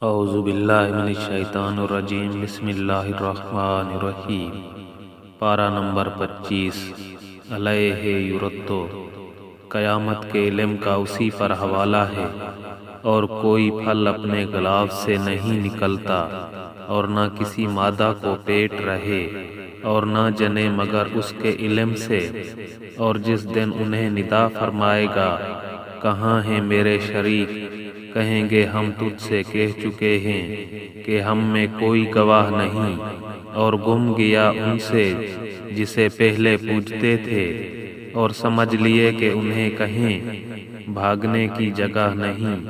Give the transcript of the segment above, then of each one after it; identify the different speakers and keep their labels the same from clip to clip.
Speaker 1: اعوذ باللہ من الشیطان الرجیم بسم اللہ الرحمن الرحیم۔ پارہ نمبر 25 علیہ یردو۔ قیامت کے علم کا اسی پر حوالہ ہے، اور کوئی پھل اپنے غلاف سے نہیں نکلتا، اور نہ کسی مادہ کو پیٹ رہے، اور نہ جنے مگر اس کے علم سے۔ اور جس دن انہیں ندا فرمائے گا، کہاں ہیں میرے شریک؟ کہیں گے ہم تجھ سے کہہ چکے ہیں کہ ہم میں کوئی گواہ نہیں، اور گم گیا ان سے جسے پہلے پوجتے تھے، اور سمجھ لیے کہ انہیں کہیں بھاگنے کی جگہ نہیں۔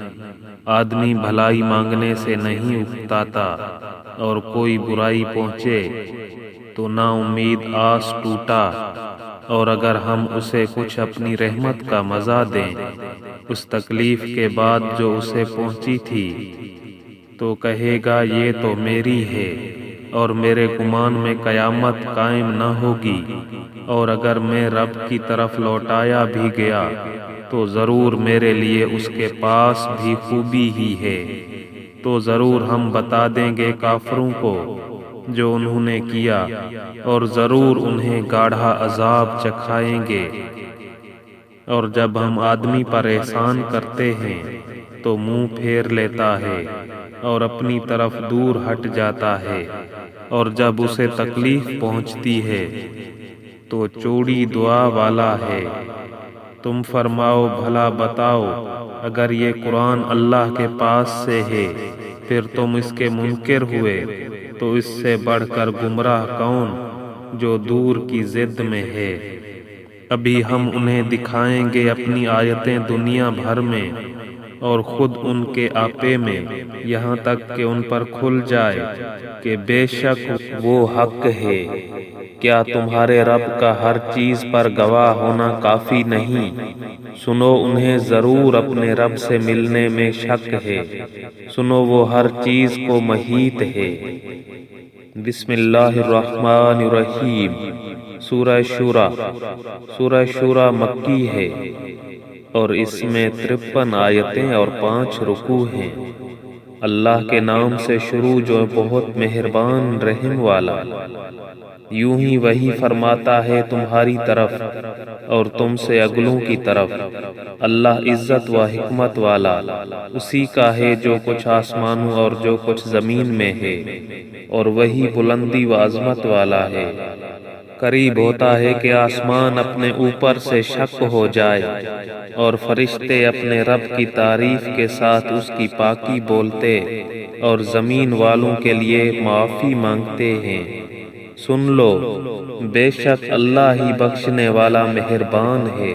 Speaker 1: آدمی بھلائی مانگنے سے نہیں اکتاتا، اور کوئی برائی پہنچے تو نا امید آس ٹوٹا۔ اور اگر ہم اسے کچھ اپنی رحمت کا مزہ دیں اس تکلیف کے بعد جو اسے پہنچی تھی، تو کہے گا یہ تو میری ہے، اور میرے گمان میں قیامت قائم نہ ہوگی۔ اور اگر میں رب کی طرف لوٹایا بھی گیا تو ضرور میرے لیے اس کے پاس بھی خوبی ہی ہے۔ تو ضرور ہم بتا دیں گے کافروں کو جو انہوں نے کیا، اور ضرور انہیں گاڑھا عذاب چکھائیں گے۔ اور جب ہم آدمی پر احسان کرتے ہیں تو منہ پھیر لیتا ہے اور اپنی طرف دور ہٹ جاتا ہے، اور جب اسے تکلیف پہنچتی ہے تو چوڑی دعا والا ہے۔ تم فرماؤ بھلا بتاؤ، اگر یہ قرآن اللہ کے پاس سے ہے پھر تم اس کے منکر ہوئے، تو اس سے بڑھ کر گمراہ کون جو دور کی ضد میں ہے۔ ابھی ہم انہیں دکھائیں گے اپنی آیتیں دنیا بھر میں اور خود ان کے آپے میں، یہاں تک کہ ان پر کھل جائے کہ بے شک وہ حق ہے۔ کیا تمہارے رب کا ہر چیز پر گواہ ہونا کافی نہیں؟ سنو انہیں ضرور اپنے رب سے ملنے میں شک ہے۔ سنو وہ ہر چیز کو محیط ہے۔ بسم اللہ الرحمن الرحیم۔ سورہ شورى۔ سورہ شورى مکی ہے، اور اس میں 53 آیتیں اور 5 رکوع ہیں۔ اللہ کے نام سے شروع جو بہت مہربان رحم والا۔ یوں ہی وہی فرماتا ہے تمہاری طرف اور تم سے اگلوں کی طرف۔ اللہ عزت و حکمت والا اسی کا ہے جو کچھ آسمانوں اور جو کچھ زمین میں ہے، اور وہی بلندی و عظمت والا ہے۔ قریب ہوتا ہے کہ آسمان اپنے اوپر سے شق ہو جائے، اور فرشتے اپنے رب کی تعریف کے ساتھ اس کی پاکی بولتے اور زمین والوں کے لیے معافی مانگتے ہیں۔ سن لو، بے شک اللہ ہی بخشنے والا مہربان ہے۔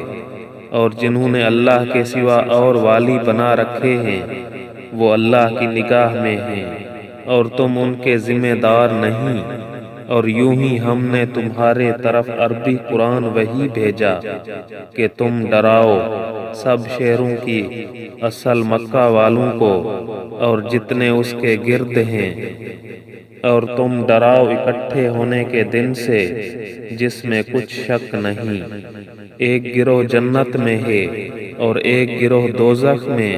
Speaker 1: اور جنہوں نے اللہ کے سوا اور والی بنا رکھے ہیں وہ اللہ کی نگاہ میں ہیں، اور تم ان کے ذمہ دار نہیں۔ اور یوں ہی ہم نے تمہارے طرف عربی قرآن وحی بھیجا کہ تم ڈراؤ سب شہروں کی، اصل مکہ والوں کو اور جتنے اس کے گرد ہیں، اور تم ڈراؤ اکٹھے ہونے کے دن سے جس میں کچھ شک نہیں۔ ایک گروہ جنت میں ہے اور ایک گروہ دوزخ میں،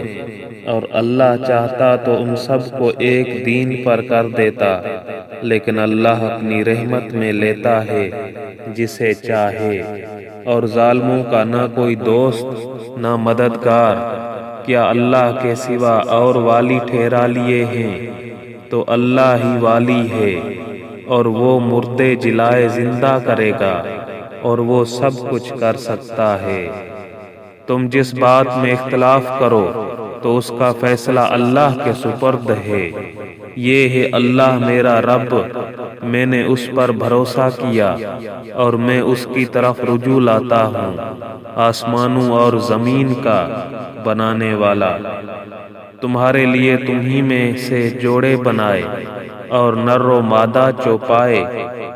Speaker 1: اور اللہ چاہتا تو ان سب کو ایک دین پر کر دیتا، لیکن اللہ اپنی رحمت میں لیتا ہے جسے چاہے۔ اور ظالموں کا نہ کوئی دوست نہ مددگار۔ کیا اللہ کے سوا اور والی ٹھہرا لیے ہیں؟ تو اللہ ہی والی ہے، اور وہ مردے جلائے زندہ کرے گا، اور وہ سب کچھ کر سکتا ہے۔ تم جس بات میں اختلاف کرو تو اس کا فیصلہ اللہ کے سپرد ہے۔ یہ ہے اللہ میرا رب، میں نے اس پر بھروسہ کیا، اور میں اس کی طرف رجوع لاتا ہوں، آسمانوں اور زمین کا بنانے والا۔ تمہارے لیے تمہیں میں سے جوڑے بنائے اور نر و مادہ چوپائے،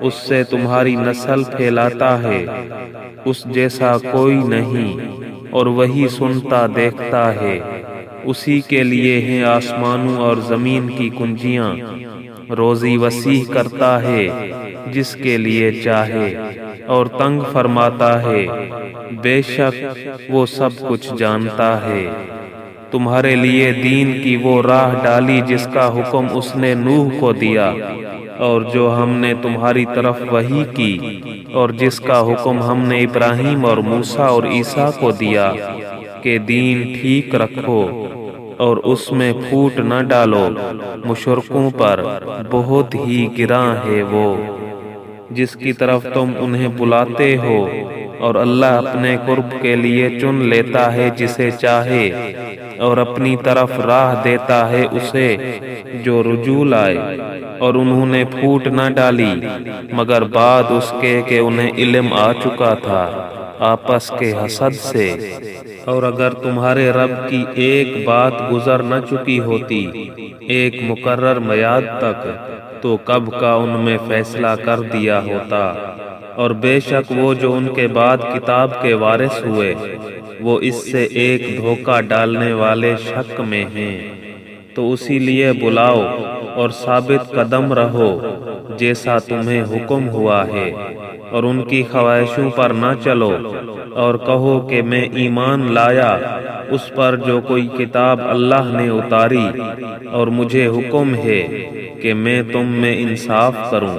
Speaker 1: اس سے تمہاری نسل پھیلاتا ہے۔ اس جیسا کوئی نہیں، اور وہی سنتا دیکھتا ہے۔ اسی کے لیے ہیں آسمانوں اور زمین کی کنجیاں، روزی وسیع کرتا ہے جس کے لیے چاہے، اور تنگ فرماتا ہے۔ بے شک وہ سب کچھ جانتا ہے۔ تمہارے لیے دین کی وہ راہ ڈالی جس کا حکم اس نے نوح کو دیا، اور جو ہم نے تمہاری طرف وحی کی، اور جس کا حکم ہم نے ابراہیم اور موسیٰ اور عیسیٰ کو دیا کہ دین ٹھیک رکھو اور اس میں پھوٹ نہ ڈالو، مشرکوں پر بہت ہی گراں ہے وہ جس کی طرف تم انہیں بلاتے ہو، اور اللہ اپنے قرب کے لیے چن لیتا ہے جسے چاہے، اور اپنی طرف راہ دیتا ہے اسے جو رجوع لائے، اور انہوں نے پھوٹ نہ ڈالی مگر بعد اس کے کہ انہیں علم آ چکا تھا آپس کے حسد سے۔ اور اگر تمہارے رب کی ایک بات گزر نہ چکی ہوتی ایک مقرر میعاد تک تو کب کا ان میں فیصلہ کر دیا ہوتا، اور بے شک وہ جو ان کے بعد کتاب کے وارث ہوئے وہ اس سے ایک دھوکہ ڈالنے والے شک میں ہیں۔ تو اسی لیے بلاؤ اور ثابت قدم رہو جیسا تمہیں حکم ہوا ہے، اور ان کی خواہشوں پر نہ چلو، اور کہو کہ میں ایمان لایا اس پر جو کوئی کتاب اللہ نے اتاری، اور مجھے حکم ہے کہ میں تم میں انصاف کروں۔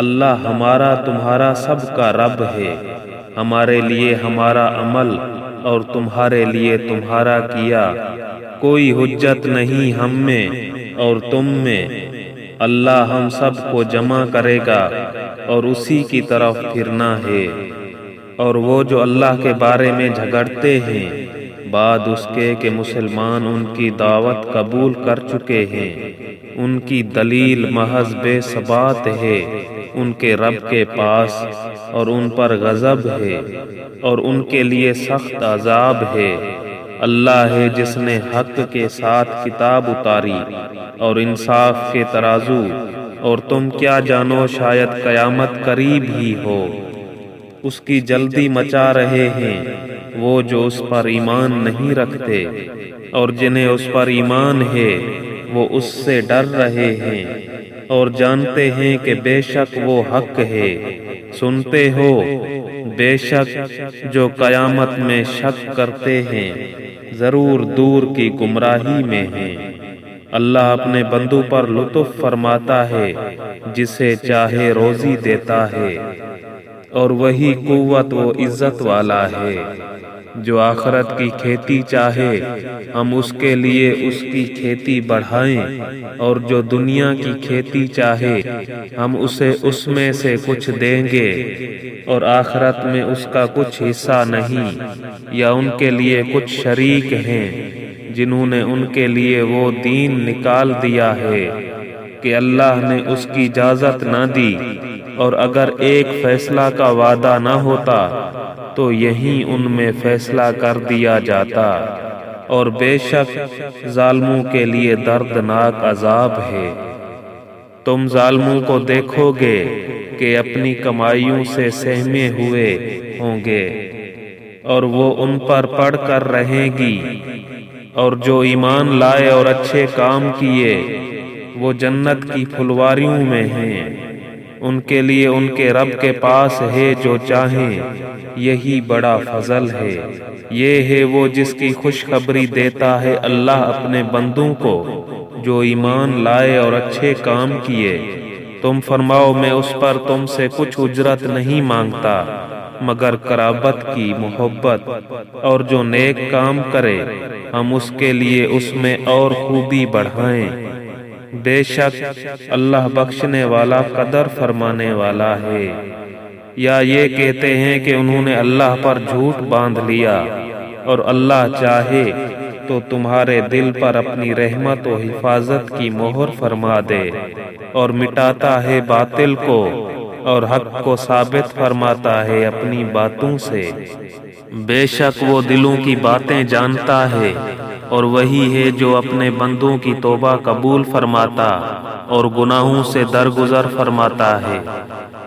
Speaker 1: اللہ ہمارا تمہارا سب کا رب ہے، ہمارے لیے ہمارا عمل اور تمہارے لیے تمہارا کیا، کوئی حجت نہیں ہم میں اور تم میں، اللہ ہم سب کو جمع کرے گا اور اسی کی طرف پھرنا ہے۔ اور وہ جو اللہ کے بارے میں جھگڑتے ہیں بعد اس کے کہ مسلمان ان کی دعوت قبول کر چکے ہیں، ان کی دلیل محض بے ثبات ہے ان کے رب کے پاس، اور ان پر غضب ہے اور ان کے لیے سخت عذاب ہے۔ اللہ ہے جس نے حق کے ساتھ کتاب اتاری اور انصاف کے ترازو، اور تم کیا جانو شاید قیامت قریب ہی ہو۔ اس کی جلدی مچا رہے ہیں وہ جو اس پر ایمان نہیں رکھتے، اور جنہیں اس پر ایمان ہے وہ اس سے ڈر رہے ہیں اور جانتے ہیں کہ بے شک وہ حق ہے۔ سنتے ہو بے شک جو قیامت میں شک کرتے ہیں ضرور دور کی گمراہی میں ہیں۔ اللہ اپنے بندوں پر لطف فرماتا ہے جسے چاہے روزی دیتا ہے، اور وہی قوت و عزت والا ہے۔ جو آخرت کی کھیتی چاہے ہم اس کے لیے اس کی کھیتی بڑھائیں، اور جو دنیا کی کھیتی چاہے ہم اسے اس میں سے کچھ دیں گے، اور آخرت میں اس کا کچھ حصہ نہیں، یا ان کے لیے کچھ شریک ہیں جنہوں نے ان کے لیے وہ دین نکال دیا ہے کہ اللہ نے اس کی اجازت نہ دی، اور اگر ایک فیصلہ کا وعدہ نہ ہوتا تو یہیں ان میں فیصلہ کر دیا جاتا، اور بے شک ظالموں کے لیے دردناک عذاب ہے۔ تم ظالموں کو دیکھو گے کہ اپنی کمائیوں سے سہمے ہوئے ہوں گے، اور وہ ان پر پڑھ کر رہیں گی، اور جو ایمان لائے اور اچھے کام کیے وہ جنت کی پھلواریوں میں ہیں، ان کے لیے ان کے رب کے پاس ہے جو چاہیں، یہی بڑا فضل ہے۔ یہ ہے وہ جس کی خوشخبری دیتا ہے اللہ اپنے بندوں کو جو ایمان لائے اور اچھے کام کیے۔ تم فرماؤ میں اس پر تم سے کچھ اجرت نہیں مانگتا مگر قرابت کی محبت، اور جو نیک کام کرے ہم اس کے لیے اس میں اور خوبی بڑھائیں۔ بے شک اللہ بخشنے والا قدر فرمانے والا ہے۔ یا یہ کہتے ہیں کہ انہوں نے اللہ پر جھوٹ باندھ لیا، اور اللہ چاہے تو تمہارے دل پر اپنی رحمت و حفاظت کی مہر فرما دے، اور مٹاتا ہے باطل کو اور حق کو ثابت فرماتا ہے اپنی باتوں سے۔ بے شک وہ دلوں کی باتیں جانتا ہے، اور وہی ہے جو اپنے بندوں کی توبہ قبول فرماتا اور گناہوں سے درگزر فرماتا ہے،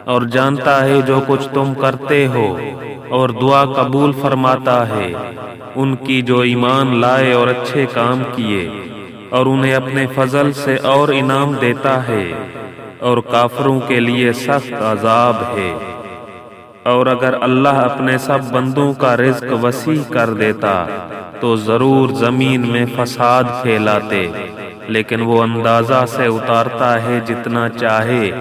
Speaker 1: اور جانتا ہے جو کچھ تم کرتے ہو، اور دعا قبول فرماتا ہے ان کی جو ایمان لائے اور اچھے کام کیے، اور انہیں اپنے فضل سے اور انعام دیتا ہے، اور کافروں کے لیے سخت عذاب ہے۔ اور اگر اللہ اپنے سب بندوں کا رزق وسیع کر دیتا تو ضرور زمین میں فساد پھیلاتے، لیکن وہ اندازہ سے اتارتا ہے جتنا چاہے،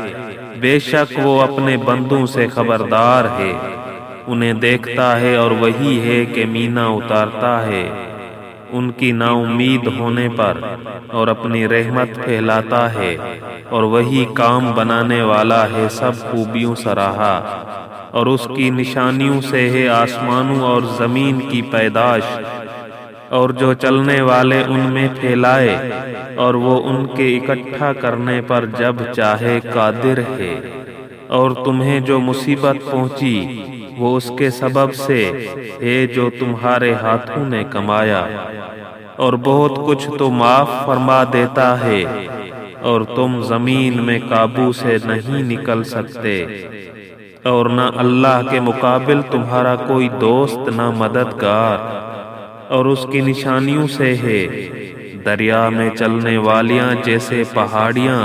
Speaker 1: بے شک وہ اپنے بندوں سے خبردار ہے، انہیں دیکھتا ہے اور وہی ہے کہ مینا اتارتا ہے ان کی نا امید ہونے پر اور اپنی رحمت پھیلاتا ہے، اور وہی کام بنانے والا ہے سب خوبیوں سراہا، اور اس کی نشانیوں سے ہے آسمانوں اور زمین کی پیدائش اور جو چلنے والے ان میں پھیلائے، اور وہ ان کے اکٹھا کرنے پر جب چاہے قادر ہے، اور تمہیں جو مصیبت پہنچی وہ اس کے سبب سے ہے جو تمہارے ہاتھوں نے کمایا، اور بہت کچھ تو معاف فرما دیتا ہے، اور تم زمین میں قابو سے نہیں نکل سکتے، اور نہ اللہ کے مقابل تمہارا کوئی دوست نہ مددگار، اور اس کی نشانیوں سے ہے دریا میں چلنے والیاں جیسے پہاڑیاں،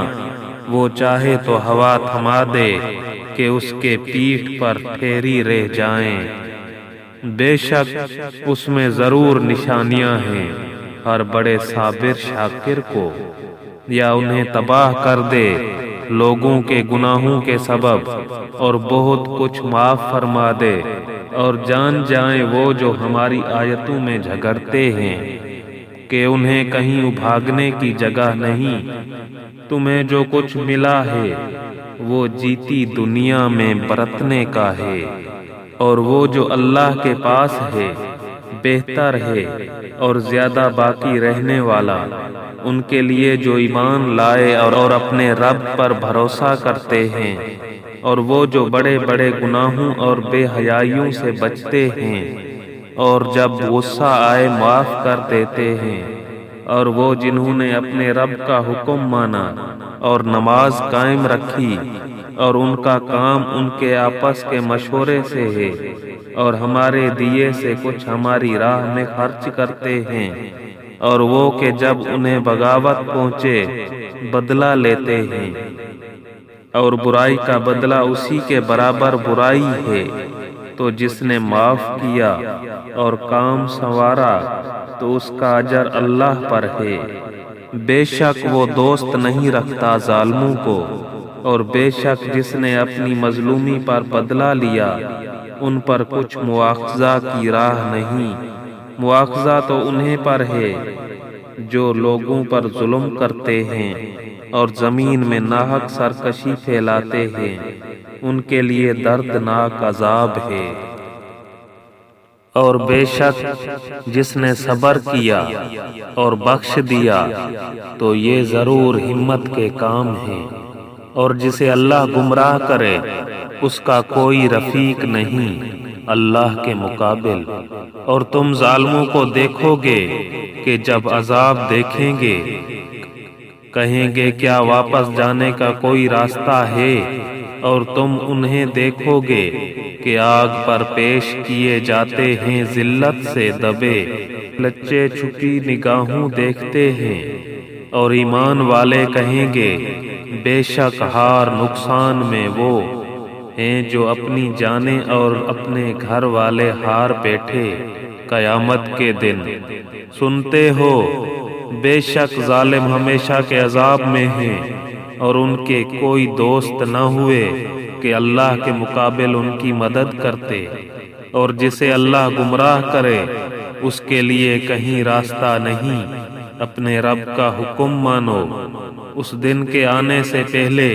Speaker 1: وہ چاہے تو ہوا تھما دے کہ اس کے پیٹھ پر ٹھہری رہ جائیں، بے شک اس میں ضرور نشانیاں ہیں ہر بڑے صابر شاکر کو، یا انہیں تباہ کر دے لوگوں کے گناہوں کے سبب اور بہت کچھ معاف فرما دے، اور جان جائیں وہ جو ہماری آیتوں میں جھگڑتے ہیں کہ انہیں کہیں بھاگنے کی جگہ نہیں، تمہیں جو کچھ ملا ہے وہ جیتی دنیا میں برتنے کا ہے، اور وہ جو اللہ کے پاس ہے بہتر ہے اور زیادہ باقی رہنے والا ان کے لیے جو ایمان لائے اور اپنے رب پر بھروسہ کرتے ہیں، اور وہ جو بڑے بڑے گناہوں اور بے حیائیوں سے بچتے ہیں، اور جب غصہ آئے معاف کر دیتے ہیں، اور وہ جنہوں نے اپنے رب کا حکم مانا اور نماز قائم رکھی، اور ان کا کام ان کے آپس کے مشورے سے ہے، اور ہمارے دیے سے کچھ ہماری راہ میں خرچ کرتے ہیں، اور وہ کہ جب انہیں بغاوت پہنچے بدلہ لیتے ہیں، اور برائی کا بدلہ اسی کے برابر برائی ہے، تو جس نے معاف کیا اور کام سنوارا تو اس کا اجر اللہ پر ہے، بے شک وہ دوست نہیں رکھتا ظالموں کو، اور بے شک جس نے اپنی مظلومی پر بدلہ لیا ان پر کچھ مواخذہ کی راہ نہیں، مواخذہ تو انہیں پر ہے جو لوگوں پر ظلم کرتے ہیں اور زمین میں ناحق سرکشی پھیلاتے ہیں، ان کے لیے دردناک عذاب ہے۔ اور بے شک جس نے صبر کیا اور بخش دیا تو یہ ضرور ہمت کے کام ہے، اور جسے اللہ گمراہ کرے اس کا کوئی رفیق نہیں اللہ کے مقابل، اور تم ظالموں کو دیکھو گے کہ جب عذاب دیکھیں گے کہیں گے کیا واپس جانے کا کوئی راستہ ہے، اور تم انہیں دیکھو گے کہ آگ پر پیش کیے جاتے ہیں ذلت سے دبے، لچے چھپی نگاہوں دیکھتے ہیں، اور ایمان والے کہیں گے بے شک ہار نقصان میں وہ ہیں جو اپنی جانیں اور اپنے گھر والے ہار بیٹھے قیامت کے دن۔ سنتے ہو بے شک ظالم ہمیشہ کے عذاب میں ہیں، اور ان کے کوئی دوست نہ ہوئے کہ اللہ کے مقابل ان کی مدد کرتے، اور جسے اللہ گمراہ کرے اس کے لیے کہیں راستہ نہیں، اپنے رب کا حکم مانو اس دن کے آنے سے پہلے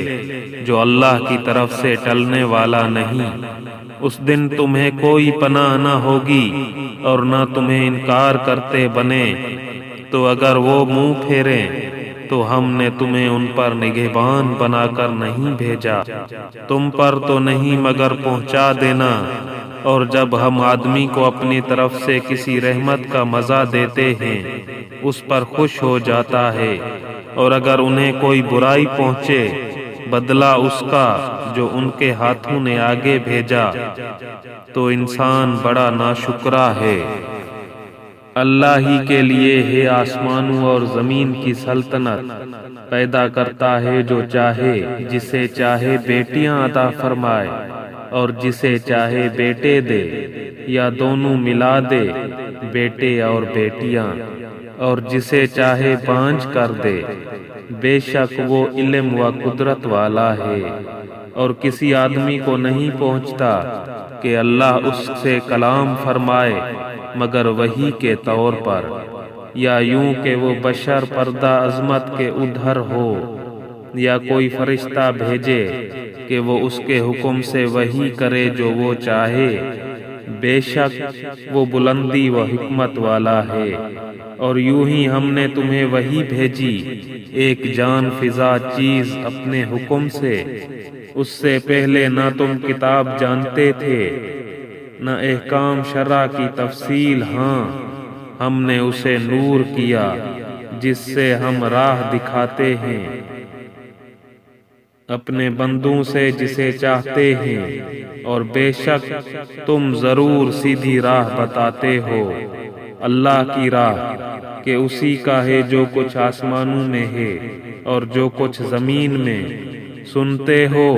Speaker 1: جو اللہ کی طرف سے ٹلنے والا نہیں، اس دن تمہیں کوئی پناہ نہ ہوگی اور نہ تمہیں انکار کرتے بنے، تو اگر وہ منہ پھیریں تو ہم نے تمہیں ان پر نگہبان بنا کر نہیں بھیجا، تم پر تو نہیں مگر پہنچا دینا، اور جب ہم آدمی کو اپنی طرف سے کسی رحمت کا مزہ دیتے ہیں اس پر خوش ہو جاتا ہے، اور اگر انہیں کوئی برائی پہنچے بدلہ اس کا جو ان کے ہاتھوں نے آگے بھیجا، تو انسان بڑا ناشکرا ہے۔ اللہ ہی کے لیے ہے آسمانوں اور زمین کی سلطنت، پیدا کرتا ہے جو چاہے، جسے چاہے بیٹیاں عطا فرمائے اور جسے چاہے بیٹے دے یا دونوں ملا دے، بیٹے اور بیٹیاں، اور جسے چاہے بانجھ کر دے، بے شک وہ علم و قدرت والا ہے۔ اور کسی آدمی کو نہیں پہنچتا کہ اللہ اس سے کلام فرمائے مگر وحی کے طور پر، یا یوں کہ وہ بشر پردہ عظمت کے ادھر ہو، یا کوئی فرشتہ بھیجے کہ وہ اس کے حکم سے وحی کرے جو وہ چاہے، بے شک وہ بلندی و حکمت والا ہے۔ اور یوں ہی ہم نے تمہیں وحی بھیجی ایک جان فضا چیز اپنے حکم سے، اس سے پہلے نہ تم کتاب جانتے تھے نہ احکام شرع کی تفصیل، ہاں ہم نے اسے نور کیا جس سے ہم راہ دکھاتے ہیں اپنے بندوں سے جسے چاہتے ہیں، اور بے شک تم ضرور سیدھی راہ بتاتے ہو۔ اللہ کی راہ کہ اسی کا ہے جو کچھ آسمانوں میں ہے اور جو کچھ زمین میں، سنتے ہو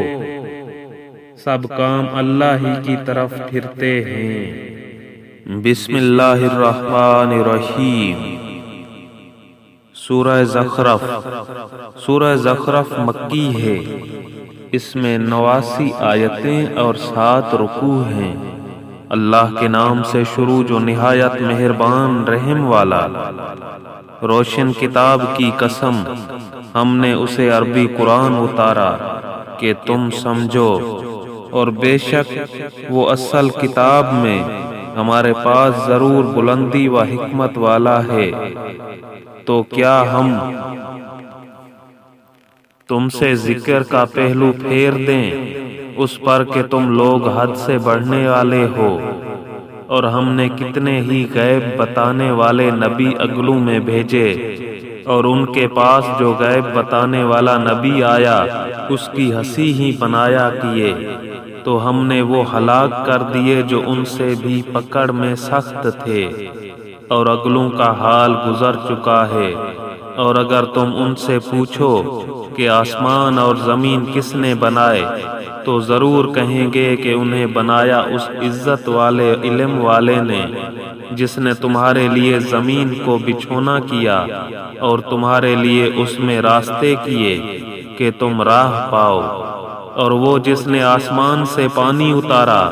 Speaker 1: سب کام اللہ ہی کی طرف پھرتے ہیں۔ بسم اللہ الرحمن الرحیم۔ سورہ زخرف۔ سورہ زخرف مکی ہے، اس میں 89 آیتیں اور 7 رکوع ہیں۔ اللہ کے نام سے شروع جو نہایت مہربان رحم والا۔ روشن کتاب کی قسم، ہم نے اسے عربی قرآن اتارا کہ تم سمجھو، اور بے شک وہ اصل کتاب میں ہمارے پاس ضرور بلندی و حکمت والا ہے۔ تو کیا ہم تم سے ذکر کا پہلو پھیر دیں اس پر کہ تم لوگ حد سے بڑھنے والے ہو؟ اور ہم نے کتنے ہی غیب بتانے والے نبی اگلوں میں بھیجے، اور ان کے پاس جو غیب بتانے والا نبی آیا اس کی ہنسی ہی بنایا کیے، تو ہم نے وہ ہلاک کر دیے جو ان سے بھی پکڑ میں سخت تھے، اور اگلوں کا حال گزر چکا ہے۔ اور اگر تم ان سے پوچھو کہ آسمان اور زمین کس نے بنائے، تو ضرور کہیں گے کہ انہیں بنایا اس عزت والے علم والے نے، جس نے تمہارے لیے زمین کو بچھونا کیا اور تمہارے لیے اس میں راستے کیے کہ تم راہ پاؤ، اور وہ جس نے آسمان سے پانی اتارا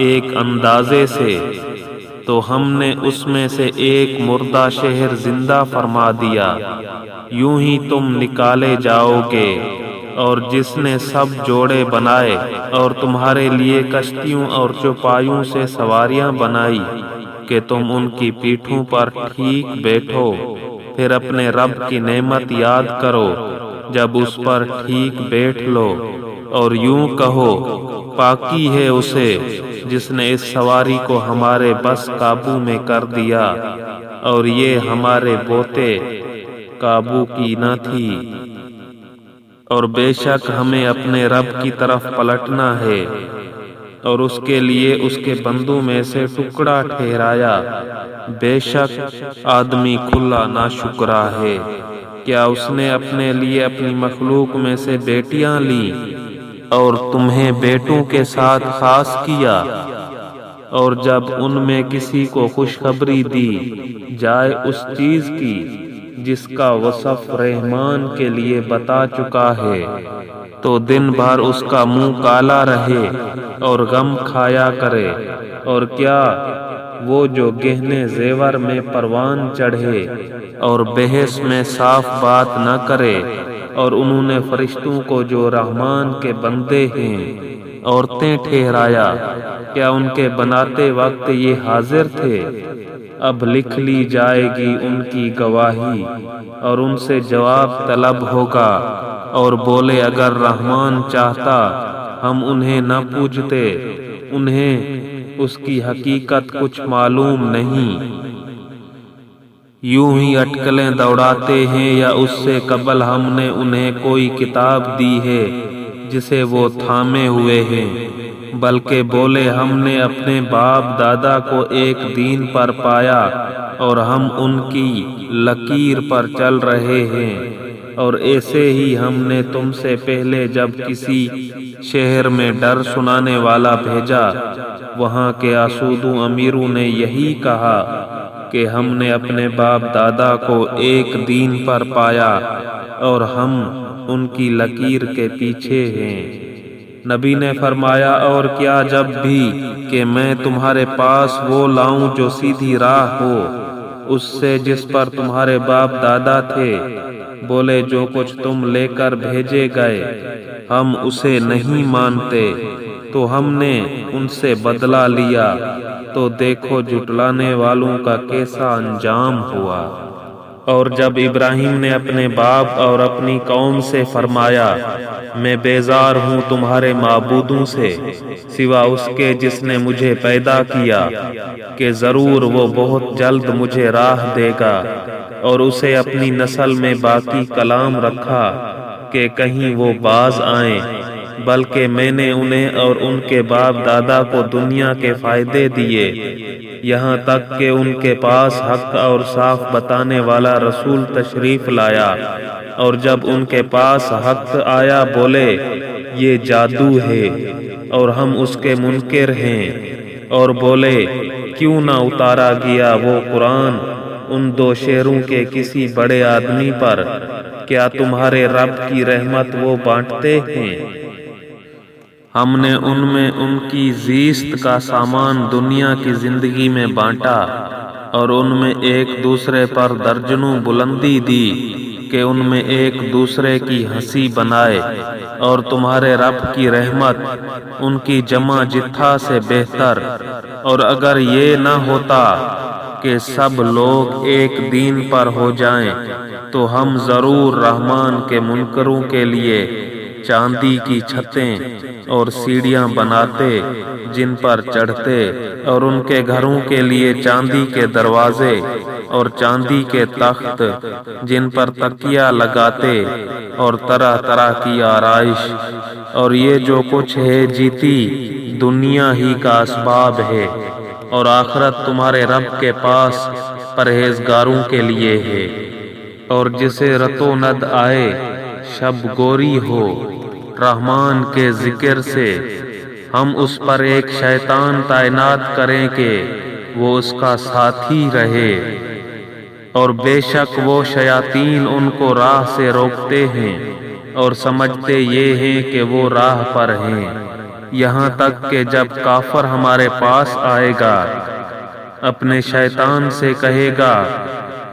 Speaker 1: ایک اندازے سے، تو ہم نے اس میں سے ایک مردہ شہر زندہ فرما دیا، یوں ہی تم نکالے جاؤ گے۔ اور جس نے سب جوڑے بنائے اور تمہارے لیے کشتیوں اور چوپایوں سے سواریاں بنائی کہ تم ان کی پیٹھوں پر ٹھیک بیٹھو، پھر اپنے رب کی نعمت یاد کرو جب اس پر ٹھیک بیٹھ لو، اور یوں کہو پاکی ہے اسے جس نے اس سواری کو ہمارے بس قابو میں کر دیا، اور یہ ہمارے بوتے قابو کی نہ تھی۔ اور بے شک ہمیں اپنے رب کی طرف پلٹنا ہے، اور اس کے لیے اس کے بندوں میں سے ٹکڑا ٹھہرایا۔ بے شک آدمی کھلا ناشکرا ہے۔ کیا اس نے اپنے لیے اپنی مخلوق میں سے بیٹیاں لی اور تمہیں بیٹوں کے ساتھ خاص کیا؟ اور جب ان میں کسی کو خوشخبری دی جائے اس چیز کی جس کا وصف رحمان کے لیے بتا چکا ہے، تو دن بھر اس کا منہ کالا رہے اور غم کھایا کرے۔ اور کیا وہ جو گہنے زیور میں پروان چڑھے اور بحث میں صاف بات نہ کرے، اور انہوں نے فرشتوں کو جو رحمان کے بندے ہیں عورتیں ٹھہرایا، کیا ان کے بناتے وقت یہ حاضر تھے؟ اب لکھ لی جائے گی ان کی گواہی، اور ان سے جواب طلب ہوگا، اور بولے اگر رحمان چاہتا ہم انہیں نہ پوجتے، انہیں اس کی حقیقت کچھ معلوم نہیں۔ یوں ہی اٹکلیں دوڑاتے ہیں، یا اس سے قبل ہم نے انہیں کوئی کتاب دی ہے جسے وہ تھامے ہوئے ہیں، بلکہ بولے ہم نے اپنے باپ دادا کو ایک دین پر پایا اور ہم ان کی لکیر پر چل رہے ہیں۔ اور ایسے ہی ہم نے تم سے پہلے جب کسی شہر میں ڈر سنانے والا بھیجا، وہاں کے آسودوں امیروں نے یہی کہا کہ ہم نے اپنے باپ دادا کو ایک دین پر پایا اور ہم ان کی لکیر کے پیچھے ہیں۔ نبی نے فرمایا، اور کیا جب بھی کہ میں تمہارے پاس وہ لاؤں جو سیدھی راہ ہو اس سے جس پر تمہارے باپ دادا تھے؟ بولے، جو کچھ تم لے کر بھیجے گئے ہم اسے نہیں مانتے۔ تو ہم نے ان سے بدلہ لیا، تو دیکھو جھٹلانے والوں کا کیسا انجام ہوا۔ اور جب ابراہیم نے اپنے باپ اور اپنی قوم سے فرمایا، میں بیزار ہوں تمہارے معبودوں سے سوا اس کے جس نے مجھے پیدا کیا، کہ ضرور وہ بہت جلد مجھے راہ دے گا، اور اسے اپنی نسل میں باقی کلام رکھا کہ کہیں وہ باز آئیں، بلکہ میں نے انہیں اور ان کے باپ دادا کو دنیا کے فائدے دیے، یہاں تک کہ ان کے پاس حق اور صاف بتانے والا رسول تشریف لایا، اور جب ان کے پاس حق آیا بولے یہ جادو ہے اور ہم اس کے منکر ہیں، اور بولے کیوں نہ اتارا گیا وہ قرآن ان دو شہروں کے کسی بڑے آدمی پر، کیا تمہارے رب کی رحمت وہ بانٹتے ہیں؟ ہم نے ان میں ان کی زیست کا سامان دنیا کی زندگی میں بانٹا، اور ان میں ایک دوسرے پر درجنوں بلندی دی کہ ان میں ایک دوسرے کی ہنسی بنائے، اور تمہارے رب کی رحمت ان کی جمع جتھا سے بہتر۔ اور اگر یہ نہ ہوتا کہ سب لوگ ایک دین پر ہو جائیں تو ہم ضرور رحمان کے منکروں کے لیے چاندی کی چھتیں اور سیڑھیاں بناتے جن پر چڑھتے، اور ان کے گھروں کے لیے چاندی کے دروازے اور چاندی کے تخت جن پر تکیہ لگاتے، اور طرح طرح کی آرائش، اور یہ جو کچھ ہے جیتی دنیا ہی کا اسباب ہے، اور آخرت تمہارے رب کے پاس پرہیزگاروں کے لیے ہے۔ اور جسے رتو ند آئے شب گوری ہو رحمان کے ذکر سے، ہم اس پر ایک شیطان تعینات کریں کہ وہ اس کا ساتھی رہے، اور بے شک وہ شیاطین ان کو راہ سے روکتے ہیں اور سمجھتے یہ ہیں کہ وہ راہ پر ہیں، یہاں تک کہ جب کافر ہمارے پاس آئے گا اپنے شیطان سے کہے گا،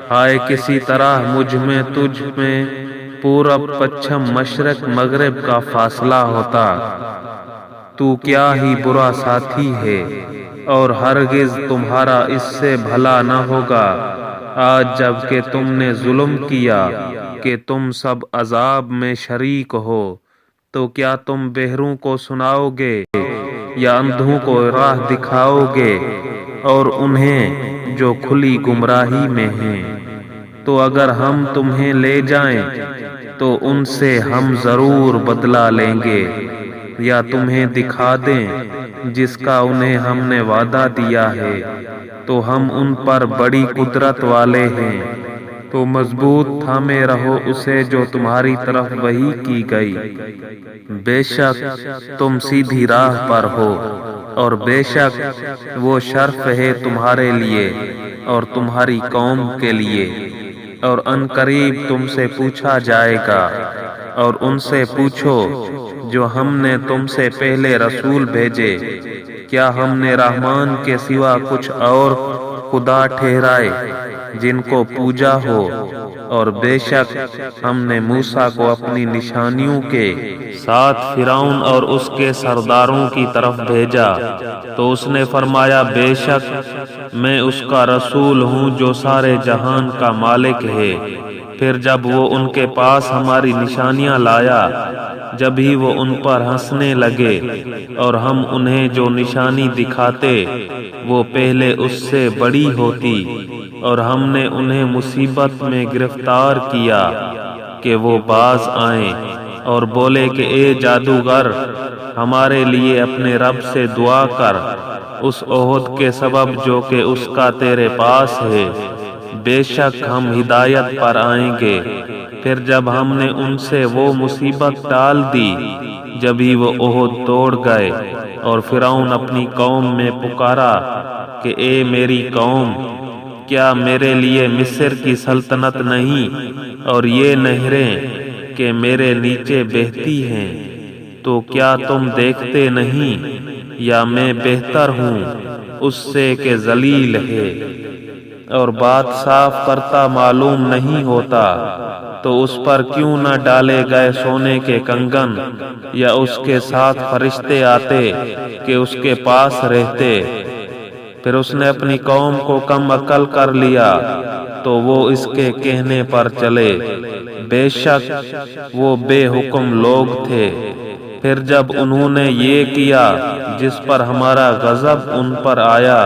Speaker 1: ہائے کسی طرح مجھ میں تجھ میں پورب پچھم مشرق مغرب کا فاصلہ ہوتا، تو کیا ہی برا ساتھی ہے، اور ہرگز تمہارا اس سے بھلا نہ ہوگا آج جب کہ تم نے ظلم کیا کہ تم سب عذاب میں شریک ہو۔ تو کیا تم بہروں کو سناؤ گے یا اندھوں کو راہ دکھاؤ گے، اور انہیں جو کھلی گمراہی میں ہیں؟ تو اگر ہم تمہیں لے جائیں تو ان سے ہم ضرور بدلہ لیں گے، یا تمہیں دکھا دیں جس کا انہیں ہم نے وعدہ دیا ہے، تو ہم ان پر بڑی قدرت والے ہیں۔ تو مضبوط تھامے رہو اسے جو تمہاری طرف وحی کی گئی، بے شک تم سیدھی راہ پر ہو، اور بے شک وہ شرف ہے تمہارے لیے اور تمہاری قوم کے لیے۔ اور ان قریب تم سے پوچھا جائے گا، اور ان سے پوچھو جو ہم نے تم سے پہلے رسول بھیجے، کیا ہم نے رحمان کے سوا کچھ اور خدا ٹھہرائے جن کو پوجا ہو؟ اور بے شک ہم نے موسیٰ کو اپنی نشانیوں کے ساتھ فرعون اور اس کے سرداروں کی طرف بھیجا، تو اس نے فرمایا بے شک میں اس کا رسول ہوں جو سارے جہان کا مالک ہے۔ پھر جب وہ ان کے پاس ہماری نشانیاں لایا، جب ہی وہ ان پر ہنسنے لگے، اور ہم انہیں جو نشانی دکھاتے وہ پہلے اس سے بڑی ہوتی، اور ہم نے انہیں مصیبت میں گرفتار کیا کہ وہ باز آئیں اور بولے کہ اے جادوگر ہمارے لیے اپنے رب سے دعا کر اس عہد کے سبب جو کہ اس کا تیرے پاس ہے، بے شک ہم ہدایت پر آئیں گے۔ پھر جب ہم نے ان سے وہ مصیبت ٹال دی جبھی وہ احد توڑ گئے، اور فرعون اپنی قوم میں پکارا کہ اے میری قوم، کیا میرے لیے مصر کی سلطنت نہیں اور یہ نہریں کہ میرے نیچے بہتی ہیں؟ تو کیا تم دیکھتے نہیں یا میں بہتر ہوں اس سے کہ ذلیل ہے؟ اور بات صاف کرتا معلوم نہیں ہوتا تو اس پر کیوں نہ ڈالے گئے سونے کے کنگن، یا اس کے ساتھ فرشتے آتے کہ اس کے پاس رہتے۔ پھر اس نے اپنی قوم کو کم عقل کر لیا تو وہ اس کے کہنے پر چلے، بے شک وہ بے حکم لوگ تھے۔ پھر جب انہوں نے یہ کیا جس پر ہمارا غضب ان پر آیا،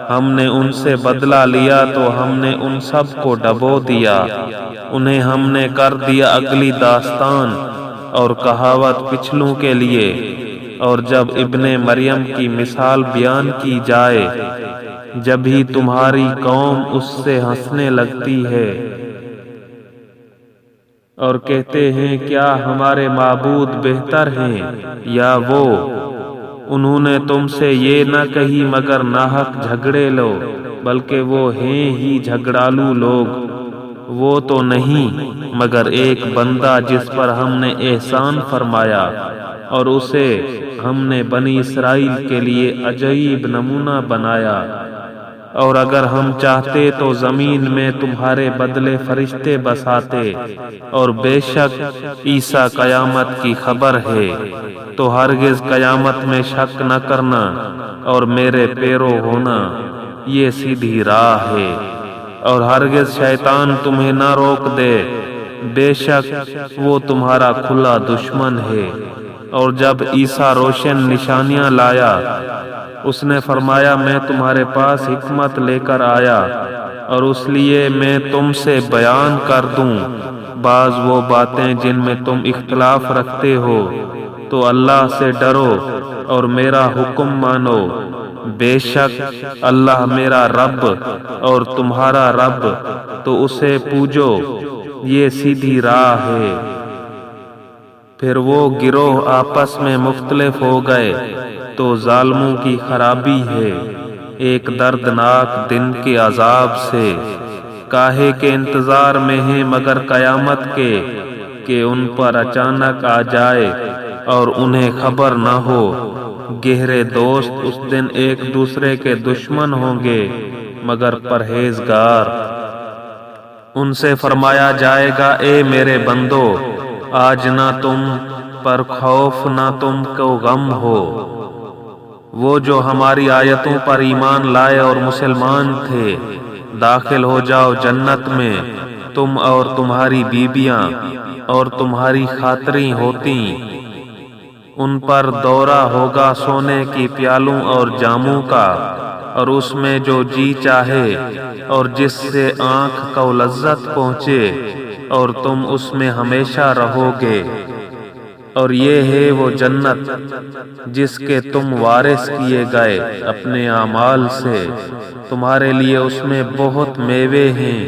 Speaker 1: ہم نے ان سے بدلہ لیا تو ہم نے ان سب کو ڈبو دیا، انہیں ہم نے کر دیا اگلی داستان اور کہاوت پچھلوں کے لیے۔ اور جب ابن مریم کی مثال بیان کی جائے جب ہی تمہاری قوم اس سے ہنسنے لگتی ہے اور کہتے ہیں کیا ہمارے معبود بہتر ہیں یا وہ؟ انہوں نے تم سے یہ نہ کہی مگر ناحق جھگڑے لو، بلکہ وہ ہیں ہی جھگڑالو لوگ۔ وہ تو نہیں مگر ایک بندہ جس پر ہم نے احسان فرمایا، اور اسے ہم نے بنی اسرائیل کے لیے عجیب نمونہ بنایا۔ اور اگر ہم چاہتے تو زمین میں تمہارے بدلے فرشتے بساتے، اور بے شک عیسیٰ قیامت کی خبر ہے، تو ہرگز قیامت میں شک نہ کرنا اور میرے پیرو ہونا، یہ سیدھی راہ ہے۔ اور ہرگز شیطان تمہیں نہ روک دے، بے شک وہ تمہارا کھلا دشمن ہے۔ اور جب عیسیٰ روشن نشانیاں لایا، اس نے فرمایا میں تمہارے پاس حکمت لے کر آیا، اور اس لیے میں تم سے بیان کر دوں بعض وہ باتیں جن میں تم اختلاف رکھتے ہو، تو اللہ سے ڈرو اور میرا حکم مانو۔ بے شک اللہ میرا رب اور تمہارا رب، تو اسے پوجو، یہ سیدھی راہ ہے۔ پھر وہ گروہ آپس میں مختلف ہو گئے تو ظالموں کی خرابی ہے ایک دردناک دن کے عذاب سے۔ کاہے کے انتظار میں ہیں مگر قیامت کے کہ ان پر اچانک آ جائے اور انہیں خبر نہ ہو۔ گہرے دوست اس دن ایک دوسرے کے دشمن ہوں گے مگر پرہیزگار۔ ان سے فرمایا جائے گا اے میرے بندو، آج نہ تم پر خوف نہ تم کو غم ہو۔ وہ جو ہماری آیتوں پر ایمان لائے اور مسلمان تھے، داخل ہو جاؤ جنت میں، تم اور تمہاری بیویاں اور تمہاری خاطریں ہوتی۔ ان پر دورہ ہوگا سونے کی پیالوں اور جاموں کا، اور اس میں جو جی چاہے اور جس سے آنکھ کو لذت پہنچے، اور تم اس میں ہمیشہ رہو گے۔ اور یہ ہے وہ جنت جس کے تم وارث کیے گئے اپنے اعمال سے، تمہارے لیے اس میں بہت میوے ہیں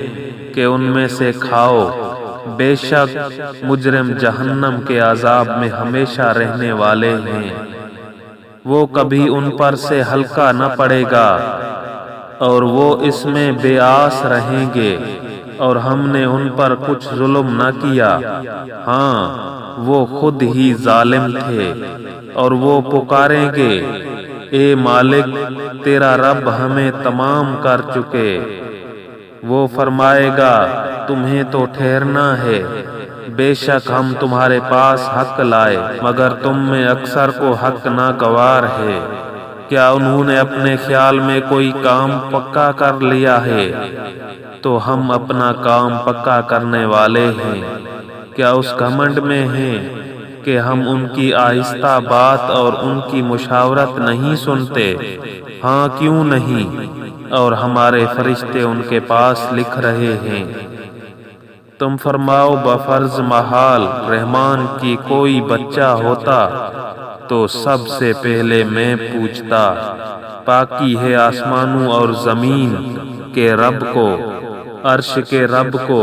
Speaker 1: کہ ان میں سے کھاؤ۔ بے شک مجرم جہنم کے عذاب میں ہمیشہ رہنے والے ہیں، وہ کبھی ان پر سے ہلکا نہ پڑے گا، اور وہ اس میں بے آس رہیں گے۔ اور ہم نے ان پر کچھ ظلم نہ کیا، ہاں وہ خود ہی ظالم تھے۔ اور وہ پکاریں گے اے مالک، تیرا رب ہمیں تمام کر چکے۔ وہ فرمائے گا تمہیں تو ٹھہرنا ہے، بے شک ہم تمہارے پاس حق لائے، مگر تم میں اکثر کو حق ناگوار ہے۔ کیا انہوں نے اپنے خیال میں کوئی کام پکا کر لیا ہے؟ تو ہم اپنا کام پکا کرنے والے ہیں۔ کیا اس گھمنڈ میں ہیں کہ ہم ان کی آہستہ بات اور ان کی مشاورت نہیں سنتے؟ ہاں کیوں نہیں، اور ہمارے فرشتے ان کے پاس لکھ رہے ہیں۔ تم فرماؤ بفرض محال رحمان کی کوئی بچہ ہوتا تو سب سے پہلے میں پوچھتا۔ پاکی ہے آسمانوں اور زمین کے رب کو، عرش کے رب کو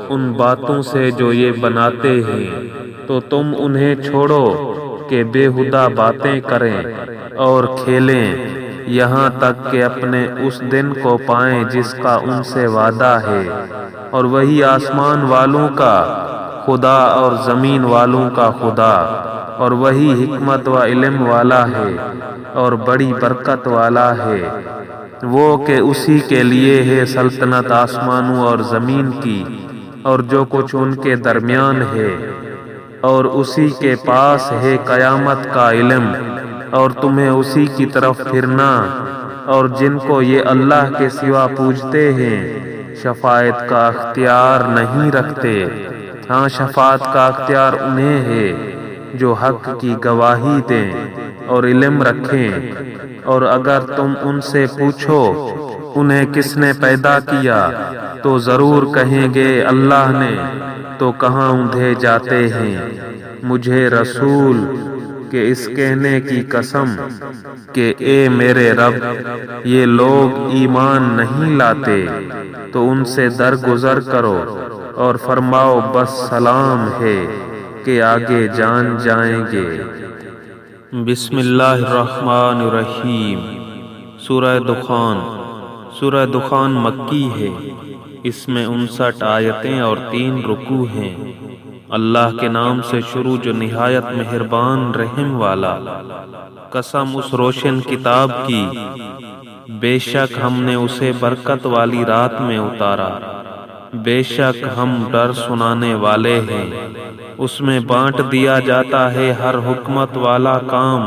Speaker 1: ان باتوں سے جو یہ بناتے ہیں، تو تم انہیں چھوڑو کہ بےہودہ باتیں کریں اور کھیلیں، یہاں تک کہ اپنے اس دن کو پائیں جس کا ان سے وعدہ ہے، اور وہی آسمان والوں کا خدا اور زمین والوں کا خدا، اور وہی حکمت و علم والا ہے اور بڑی برکت والا ہے، وہ کہ اسی کے لیے ہے سلطنت آسمانوں اور زمین کی اور جو کچھ ان کے درمیان ہے، اور اسی کے پاس ہے قیامت کا علم، اور تمہیں اسی کی طرف پھرنا، اور جن کو یہ اللہ کے سوا پوجتے ہیں شفاعت کا اختیار نہیں رکھتے، ہاں شفاعت کا اختیار انہیں ہے جو حق کی گواہی دیں اور علم رکھیں، اور اگر تم ان سے پوچھو انہیں کس نے پیدا کیا تو ضرور کہیں گے اللہ نے، تو کہاں اندھے جاتے ہیں مجھے رسول کہ اس کہنے کی قسم کہ اے میرے رب یہ لوگ ایمان نہیں لاتے، تو ان سے درگزر کرو اور فرماؤ بس سلام ہے کہ آگے جان جائیں گے۔ بسم اللہ الرحمن الرحیم۔ سورہ دخان۔ سورہ دخان مکی ہے، اس میں 59 آیتیں اور 3 رکوع ہیں۔ اللہ کے نام سے شروع جو نہایت مہربان رحم والا۔ قسم اس روشن کتاب کی، بے شک ہم نے اسے برکت والی رات میں اتارا، بے شک ہم ڈر سنانے والے ہیں۔ اس میں بانٹ دیا جاتا ہے ہر حکمت والا کام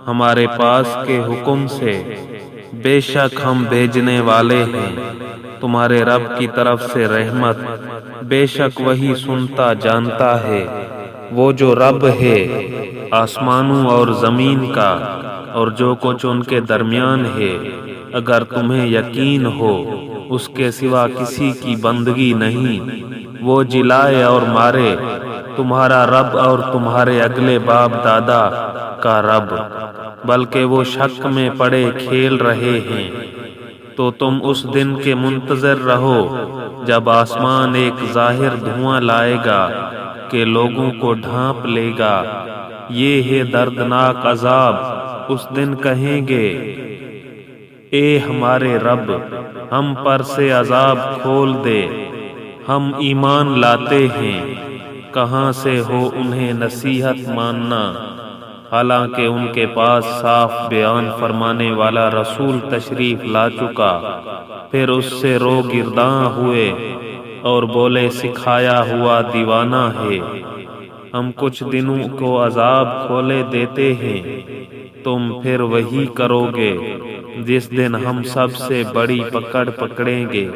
Speaker 1: ہمارے پاس کے حکم سے، بے شک ہم بھیجنے والے ہیں تمہارے رب کی طرف سے رحمت، بے شک وہی سنتا جانتا ہے۔ وہ جو رب ہے آسمانوں اور زمین کا اور جو کچھ ان کے درمیان ہے، اگر تمہیں یقین ہو اس کے سوا کسی کی بندگی نہیں، وہ جلائے اور مارے، تمہارا رب اور تمہارے اگلے باپ دادا کا رب، بلکہ وہ شک میں پڑے کھیل رہے ہیں۔ تو تم اس دن کے منتظر رہو جب آسمان ایک ظاہر دھواں لائے گا کہ لوگوں کو ڈھانپ لے گا، یہ ہے دردناک عذاب۔ اس دن کہیں گے اے ہمارے رب ہم پر سے عذاب کھول دے، ہم ایمان لاتے ہیں، کہاں سے ہو انہیں نصیحت ماننا، حالانکہ ان کے پاس صاف بیان فرمانے والا رسول تشریف لا چکا۔ پھر اس سے رو گرداں ہوئے اور بولے سکھایا ہوا دیوانہ ہے، ہم کچھ دنوں کو عذاب کھولے دیتے ہیں، تم پھر وہی کرو گے جس دن ہم سب سے بڑی پکڑ پکڑیں گے۔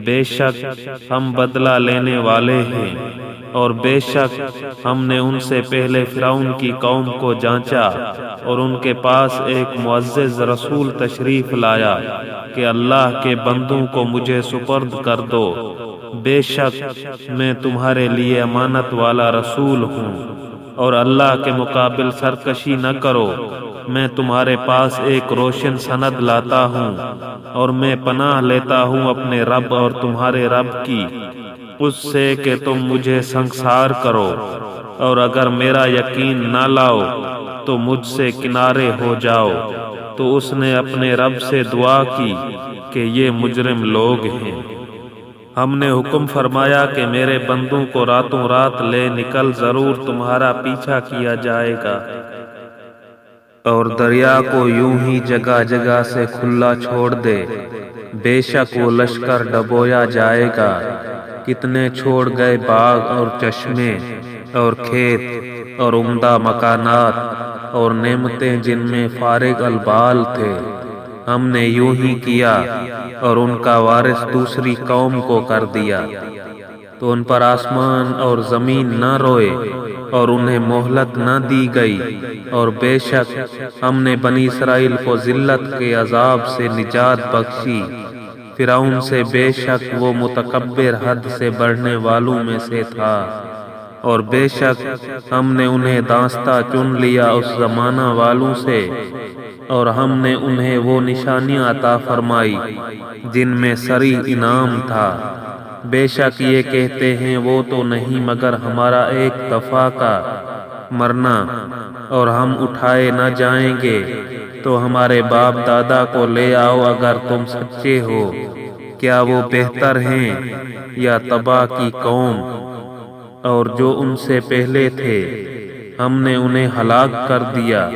Speaker 1: بے شک ہم بدلہ لینے والے ہیں، اور بے شک ہم نے ان سے پہلے فرعون کی قوم کو جانچا اور ان کے پاس ایک معزز رسول تشریف لایا کہ اللہ کے بندوں کو مجھے سپرد کر دو، بے شک میں تمہارے لیے امانت والا رسول ہوں، اور اللہ کے مقابل سرکشی نہ کرو، میں تمہارے پاس ایک روشن سند لاتا ہوں، اور میں پناہ لیتا ہوں اپنے رب اور تمہارے رب کی، اس سے کہ تم مجھے سنگسار کرو، اور اگر میرا یقین نہ لاؤ تو مجھ سے کنارے ہو جاؤ۔ تو اس نے اپنے رب سے دعا کی کہ یہ مجرم لوگ ہیں۔ ہم نے حکم فرمایا کہ میرے بندوں کو راتوں رات لے نکل، ضرور تمہارا پیچھا کیا جائے گا، اور دریا کو یوں ہی جگہ جگہ سے کھلا چھوڑ دے، بے شک وہ لشکر ڈبویا جائے گا۔ کتنے چھوڑ گئے باغ اور چشمے اور کھیت اور عمدہ مکانات اور نعمتیں جن میں فارغ البال تھے، ہم نے یوں ہی کیا اور ان کا وارث دوسری قوم کو کر دیا، تو ان پر آسمان اور زمین نہ روئے اور انہیں مہلت نہ دی گئی، اور بے شک ہم نے بنی اسرائیل کو ذلت کے عذاب سے نجات بخشی فرعون سے، بے شک وہ متکبر حد سے بڑھنے والوں میں سے تھا۔ اور بے شک ہم نے انہیں دانستہ چن لیا اس زمانہ والوں سے، اور ہم نے انہیں وہ نشانیاں عطا فرمائی جن میں سری انعام تھا۔ بے شک یہ کہتے ہیں وہ تو نہیں مگر ہمارا ایک دفعہ کا مرنا، اور ہم اٹھائے نہ جائیں گے، تو ہمارے باپ دادا کو لے آؤ اگر تم سچے ہو۔ کیا وہ بہتر ہیں یا تباہ کی قوم؟ اور جو ان سے پہلے تھے ہم نے انہیں ہلاک کر دیا،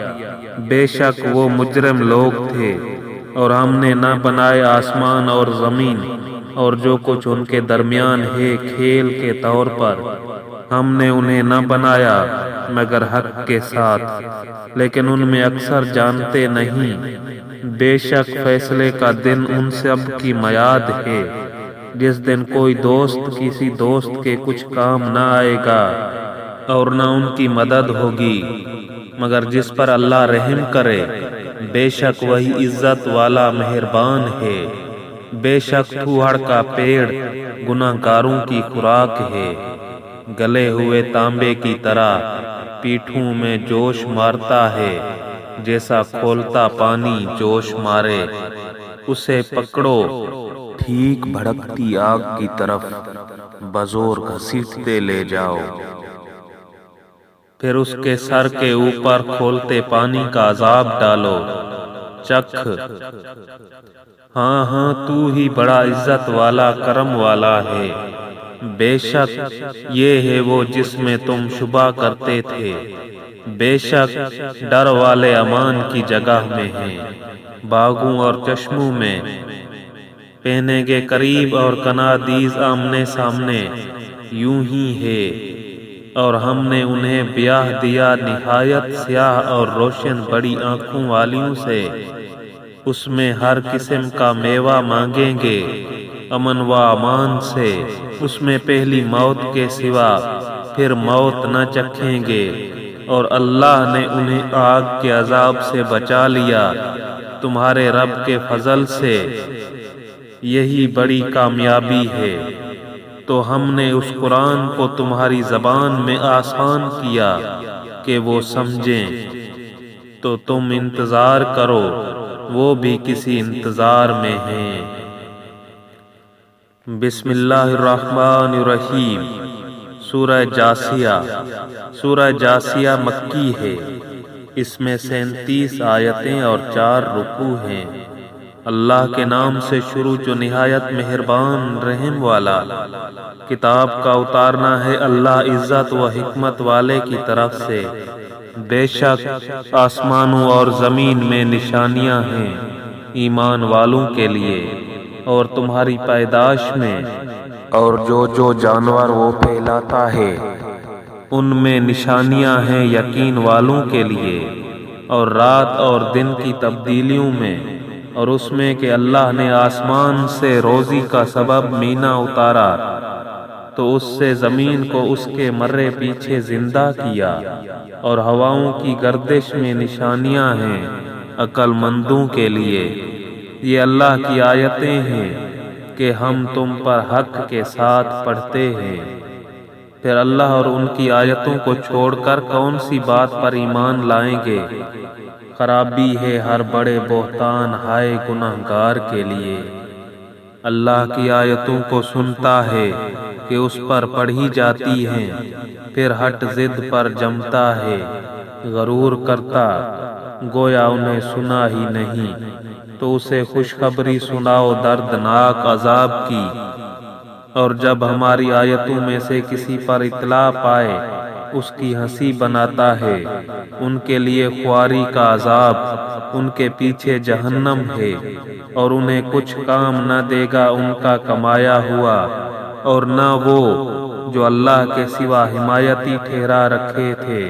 Speaker 1: بے شک وہ مجرم لوگ تھے۔ اور ہم نے نہ بنائے آسمان اور زمین اور جو کچھ ان کے درمیان ہے کھیل کے طور پر، ہم نے انہیں نہ بنایا مگر حق کے ساتھ، لیکن ان میں اکثر جانتے نہیں۔ بے شک فیصلے کا دن ان سب کی میعاد ہے، جس دن کوئی دوست کسی دوست کے کچھ کام نہ آئے گا اور نہ ان کی مدد ہوگی مگر جس پر اللہ رحم کرے۔ بے شک وہی عزت والا مہربان ہے۔ بے شک تھوہڑ کا پیڑ گناہ گاروں کی خوراک ہے، گلے ہوئے تانبے کی طرح پیٹھوں میں جوش مارتا ہے، جیسا کھولتا پانی جوش مارے۔ اسے پکڑو ٹھیک بھڑکتی آگ کی طرف بزور گھسیٹتے لے جاؤ، پھر اس کے سر کے اوپر کھولتے پانی کا عذاب ڈالو، چکھ۔ ہاں ہاں تو ہی بڑا عزت والا کرم والا ہے۔ بے شک یہ ہے وہ جس میں تم شبہ کرتے تھے۔ بے شک ڈر والے امان کی جگہ میں ہیں، باغوں اور چشموں میں پہنے گے قریب اور کنادیز آمنے سامنے، یوں ہی ہے۔ اور ہم نے انہیں بیاہ دیا نہایت سیاہ اور روشن بڑی آنکھوں والیوں سے، اس میں ہر قسم کا میوہ مانگیں گے امن و امان سے، اس میں پہلی موت کے سوا پھر موت نہ چکھیں گے۔ اور اللہ نے انہیں آگ کے عذاب سے بچا لیا تمہارے رب کے فضل سے، یہی بڑی کامیابی ہے۔ تو ہم نے اس قرآن کو تمہاری زبان میں آسان کیا کہ وہ سمجھیں، تو تم انتظار کرو، وہ بھی کسی انتظار میں ہیں۔ بسم اللہ الرحمن الرحیم۔ سورہ جاثیہ۔ سورہ جاثیہ مکی ہے، اس میں 37 آیتیں اور 4 رکوع ہیں۔ اللہ کے نام سے شروع جو نہایت مہربان رحم والا۔ کتاب کا اتارنا ہے اللہ عزت و حکمت والے کی طرف سے۔ بے شک آسمانوں اور زمین میں نشانیاں ہیں ایمان والوں کے لیے، اور تمہاری پیدائش میں اور جو جانور وہ پھیلاتا ہے ان میں نشانیاں ہیں یقین والوں کے لیے، اور رات اور دن کی تبدیلیوں میں، اور اس میں کہ اللہ نے آسمان سے روزی کا سبب مینا اتارا تو اس سے زمین کو اس کے مرے پیچھے زندہ کیا، اور ہواؤں کی گردش میں نشانیاں ہیں عقل مندوں کے لیے۔ یہ اللہ کی آیتیں ہیں کہ ہم تم پر حق کے ساتھ پڑھتے ہیں۔ پھر اللہ اور ان کی آیتوں کو چھوڑ کر کون سی بات پر ایمان لائیں گے؟ خرابی ہے ہر بڑے بہتان ہائے گناہگار کے لیے۔ اللہ کی آیتوں کو سنتا ہے کہ اس پر پڑھی جاتی ہیں، پھر ہٹ ضد پر جمتا ہے، غرور کرتا گویا انہیں سنا ہی نہیں، تو اسے خوشخبری سناؤ دردناک عذاب کی۔ اور جب ہماری آیتوں میں سے کسی پر اطلاع پائے اس کی ہنسی بناتا ہے، ان کے لیے خواری کا عذاب، ان کے پیچھے جہنم ہے، اور انہیں کچھ کام نہ دے گا ان کا کمایا ہوا، اور نہ وہ جو اللہ کے سوا حمایتی ٹھہرا رکھے تھے،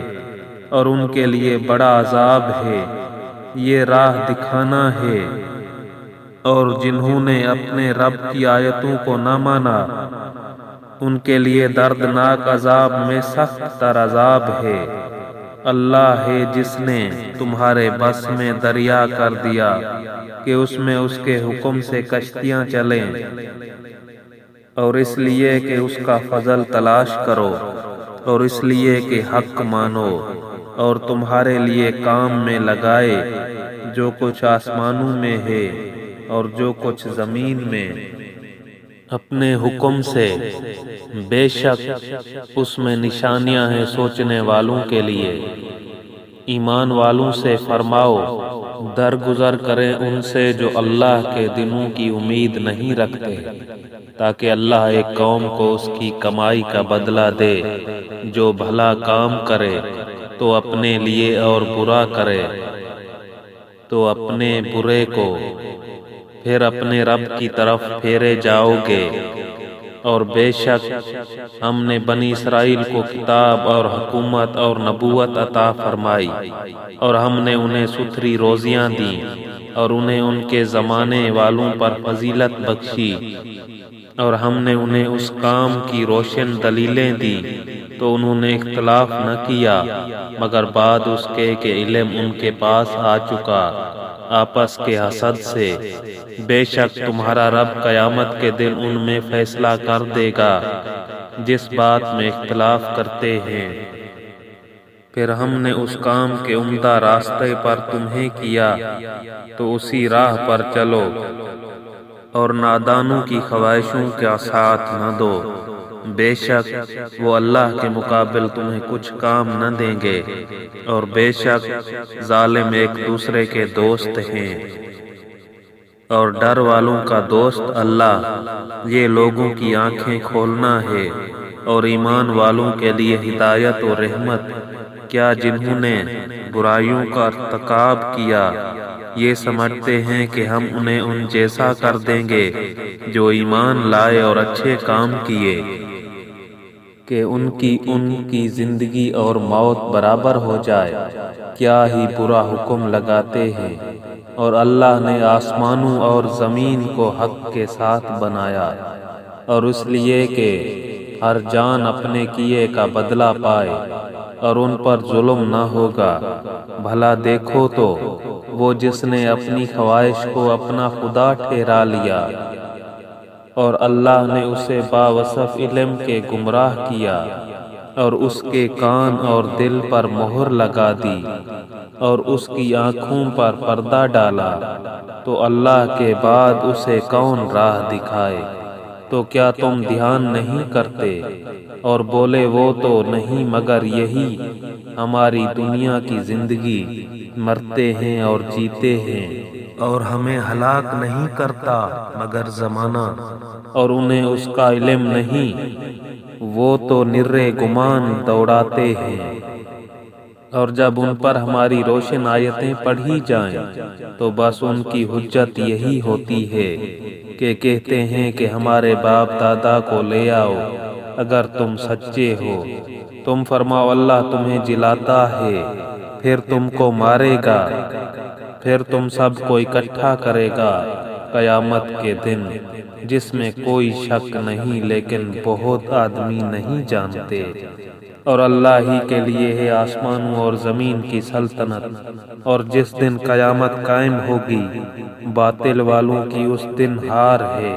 Speaker 1: اور ان کے لیے بڑا عذاب ہے۔ یہ راہ دکھانا ہے، اور جنہوں نے اپنے رب کی آیتوں کو نہ مانا ان کے لیے دردناک عذاب میں سخت تر عذاب ہے۔ اللہ ہے جس نے تمہارے بس میں دریا کر دیا کہ اس میں اس کے حکم سے کشتیاں چلیں، اور اس لیے کہ اس کا فضل تلاش کرو، اور اس لیے کہ حق مانو، اور تمہارے لیے کام میں لگائے جو کچھ آسمانوں میں ہے اور جو کچھ زمین میں، اپنے حکم سے۔ بے شک اس میں نشانیاں ہیں سوچنے والوں کے لیے۔ ایمان والوں سے فرماؤ درگزر کریں ان سے جو اللہ کے دنوں کی امید نہیں رکھتے، تاکہ اللہ ایک قوم کو اس کی کمائی کا بدلہ دے۔ جو بھلا کام کرے تو اپنے لیے، اور برا کرے تو اپنے برے کو، پھر اپنے رب کی طرف پھیرے جاؤ گے۔ اور بے شک ہم نے بنی اسرائیل کو کتاب اور حکومت اور نبوت عطا فرمائی، اور ہم نے انہیں ستھری روزیاں دیں، اور انہیں ان کے زمانے والوں پر فضیلت بخشی، اور ہم نے انہیں اس کام کی روشن دلیلیں دی تو انہوں نے اختلاف نہ کیا، مگر بعد اس کے کہ علم ان کے پاس آ چکا آپس کے حسد سے۔ بے شک تمہارا رب قیامت کے دن ان میں فیصلہ کر دے گا جس بات میں اختلاف کرتے ہیں۔ پھر ہم نے اس کام کے عمدہ راستے پر تمہیں کیا تو اسی راہ پر چلو، اور نادانوں کی خواہشوں کا ساتھ نہ دو۔ بے شک وہ اللہ کے مقابل تمہیں کچھ کام نہ دیں گے، اور بے شک ظالم ایک دوسرے کے دوست ہیں۔ اور ڈر والوں کا دوست اللہ، یہ لوگوں کی آنکھیں کھولنا ہے، اور ایمان والوں کے لیے ہدایت و رحمت۔ کیا جنہوں نے برائیوں کا ارتکاب کیا یہ سمجھتے ہیں کہ ہم انہیں ان جیسا کر دیں گے جو ایمان لائے اور اچھے کام کیے، کہ ان کی زندگی اور موت برابر ہو جائے؟ کیا ہی برا حکم لگاتے ہیں۔ اور اللہ نے آسمانوں اور زمین کو حق کے ساتھ بنایا، اور اس لیے کہ ہر جان اپنے کیے کا بدلہ پائے، اور ان پر ظلم نہ ہوگا۔ بھلا دیکھو تو وہ جس نے اپنی خواہش کو اپنا خدا ٹھہرا لیا، اور اللہ نے اسے باوصف علم کے گمراہ کیا، اور اس کے کان اور دل پر مہر لگا دی، اور اس کی آنکھوں پر پردہ ڈالا، تو اللہ کے بعد اسے کون راہ دکھائے؟ تو کیا تم دھیان نہیں کرتے؟ اور بولے وہ تو نہیں مگر یہی ہماری دنیا کی زندگی، مرتے ہیں اور جیتے ہیں، اور ہمیں ہلاک نہیں کرتا مگر زمانہ، اور انہیں اس کا علم نہیں، وہ تو نرے گمان دوڑاتے ہیں۔ اور جب ان پر ہماری روشن آیتیں پڑھی جائیں تو بس ان کی حجت یہی ہوتی ہے کہ کہتے ہیں کہ ہمارے باپ دادا کو لے آؤ اگر تم سچے ہو۔ تم فرماؤ اللہ تمہیں جلاتا ہے، پھر تم کو مارے گا، پھر تم سب کو اکٹھا کرے گا قیامت کے دن، جس میں کوئی شک نہیں لیکن بہت آدمی نہیں جانتے۔ اور اللہ ہی کے لیے ہے آسمانوں اور زمین کی سلطنت، اور جس دن قیامت قائم ہوگی باطل والوں کی اس دن ہار ہے۔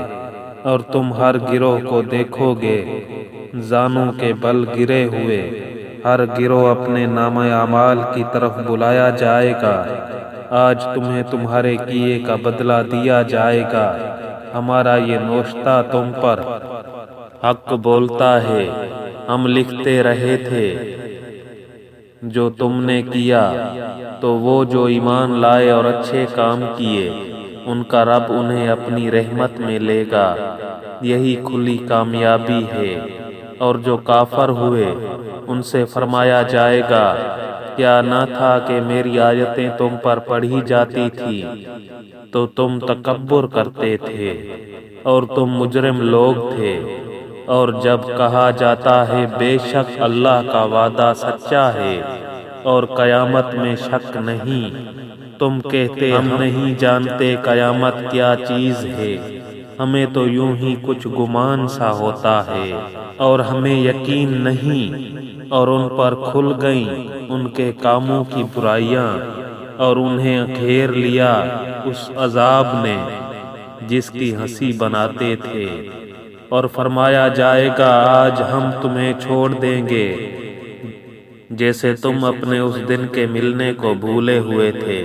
Speaker 1: اور تم ہر گروہ کو دیکھو گے زانوں کے بل گرے ہوئے، ہر گروہ اپنے نامہ اعمال کی طرف بلایا جائے گا۔ آج تمہیں تمہارے کیے کا بدلہ دیا جائے گا، ہمارا یہ نوشتہ تم پر حق بولتا ہے، ہم لکھتے رہے تھے جو تم نے کیا۔ تو وہ جو ایمان لائے اور اچھے کام کیے ان کا رب انہیں اپنی رحمت میں لے گا، یہی کھلی کامیابی ہے۔ اور جو کافر ہوئے ان سے فرمایا جائے گا کیا نہ تھا کہ میری آیتیں تم پر پڑھی جاتی تھی تو تم تکبر کرتے تھے اور تم مجرم لوگ تھے۔ اور جب کہا جاتا ہے بے شک اللہ کا وعدہ سچا ہے اور قیامت میں شک نہیں، تم کہتے ہم نہیں جانتے قیامت کیا چیز ہے، ہمیں تو یوں ہی کچھ گمان سا ہوتا ہے اور ہمیں یقین نہیں۔ اور ان پر کھل گئیں ان کے کاموں کی برائیاں، اور انہیں گھیر لیا اس عذاب نے جس کی ہنسی بناتے تھے۔ اور فرمایا جائے گا آج ہم تمہیں چھوڑ دیں گے جیسے تم اپنے اس دن کے ملنے کو بھولے ہوئے تھے،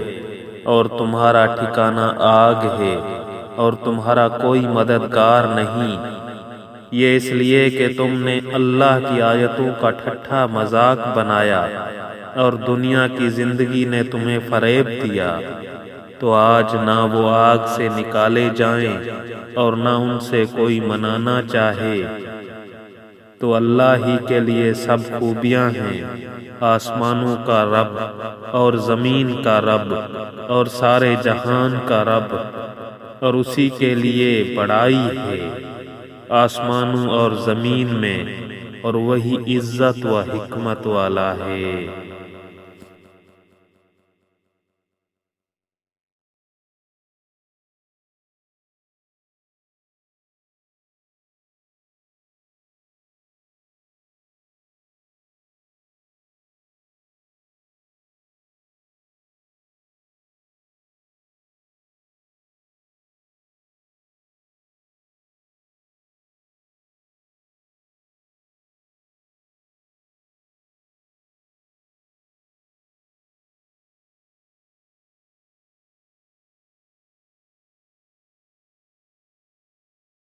Speaker 1: اور تمہارا ٹھکانہ آگ ہے اور تمہارا کوئی مددگار نہیں۔ یہ اس لیے کہ تم نے اللہ کی آیتوں کا ٹھٹھا مذاق بنایا اور دنیا کی زندگی نے تمہیں فریب دیا، تو آج نہ وہ آگ سے نکالے جائیں اور نہ ان سے کوئی منانا چاہے۔ تو اللہ ہی کے لیے سب خوبیاں ہیں، آسمانوں کا رب اور زمین کا رب اور سارے جہان کا رب، اور اسی کے لیے بڑائی ہے آسمانوں اور زمین میں، اور وہی عزت و حکمت والا ہے۔